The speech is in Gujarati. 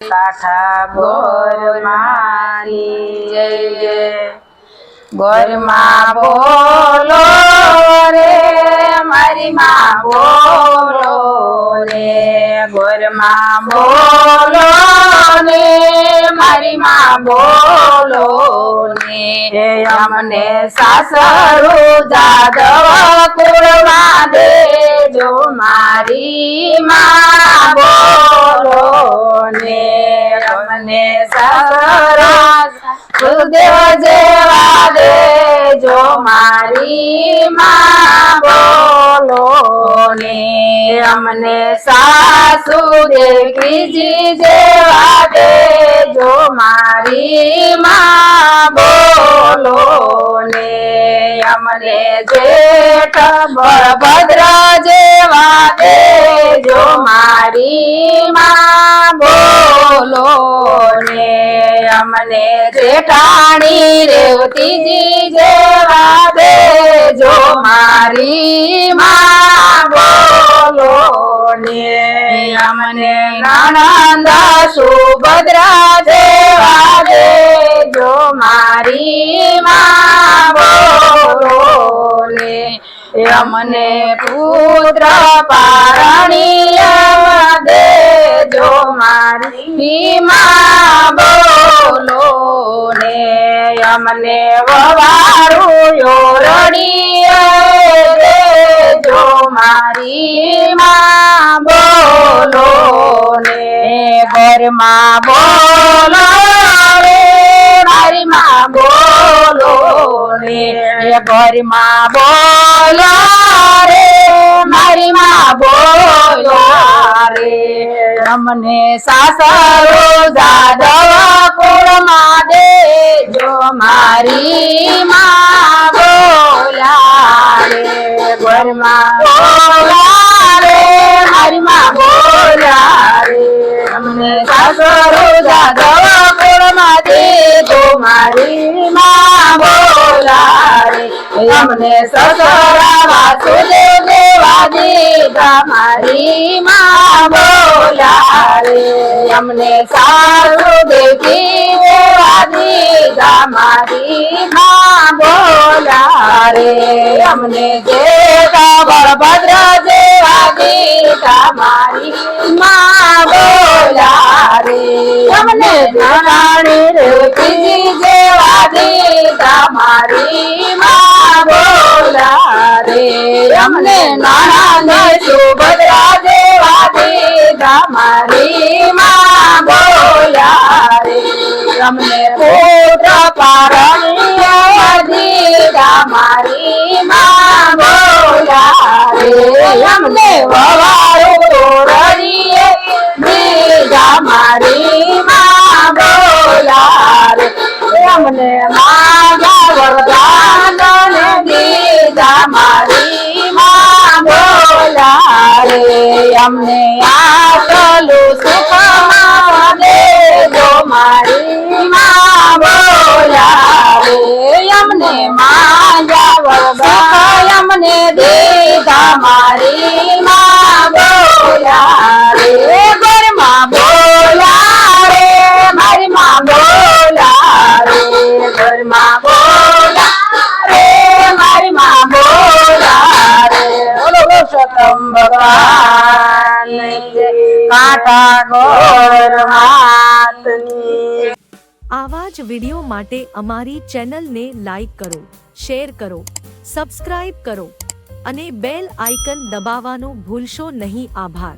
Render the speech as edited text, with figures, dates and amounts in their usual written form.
કાઠા ગોર મારી જય જય ગોરમાં બોલો રે મારી માં બોલો રે ગોરમાં બોલો ને મારી માં બોલો ને અમને સાસરું જાદવ કુળમાં દેજો મારી માં બોલો ને અમને સાસરા સુદેવ જેવા દેજો મારી માં બોલો ને અમને સાસુ દેવીજી જેવા દેજો મારી માં બોલો ને અમને જેઠ બળભદ્ર જેવા દેજો મારી માં બોલો ને અમને જેઠાણી રેવતીજી જેવા દેજો મારી માં બોલો ને અમને નણંદ સુભદ્રા જેવા દેજો મારી માં બોલો ને અમને પુત્ર પારણીય દેજો મારી માં બોલો ને અમને વવારું યોરણીય દેજો મારી માં બોલો ને ઘરમાં બોલો રે મારી માં બોલો ને ઘરમાં બોલો રે મારી માં બોલો રે અમને સાસરો જાદવ કુળમાં દેજો મારી માં બોલા રે ઘરમાં બોલા રે મારી માં બોલા રે અમને સાસરો જાદવ કુળમાં દેજો મારી માં બોલા રે અમને સસરા વાસુદેવ દેવા દીધા મારી માં બોલા રે અમને સાસુ દેવી દેવા દીધા મારી માં બોલા રે અમને જેઠા બળભદ્ર જેવા દીધા મારી માં બોલા રે અમને નારાયણી રેવતીજી જેવા દીધા મારી માં બોલા રે અમને નાના સુભદ્રા જેવા દીધા મારી માં બોલા રે અમને પુત્ર પારણીય દીધા મારી માં બોલા રે અમને વવારું તોરણીએ દીધા મારી માં બોલા રે અમને માગા વરદાન દીધા મારી માં બોલા રે અમને આટલું સુખ દેજો મારી માં બોલા રે અમને માગા વરદાન અમને દીધા મારી માં બોલા રે ઘરમાં બોલા રે મારી માં બોલા રે ઘરમાં બોલા રે મારી માં બોલા રે ઓલો પુરુષોત્તમ ભગવાન કાંઠા ગોર માતની આવા જ વિડિયો માટે અમારી ચેનલને લાઈક કરો, શેર કરો, સબસ્ક્રાઇબ કરો અને બેલ આઇકન દબાવવાનું ભૂલશો નહીં. આભાર.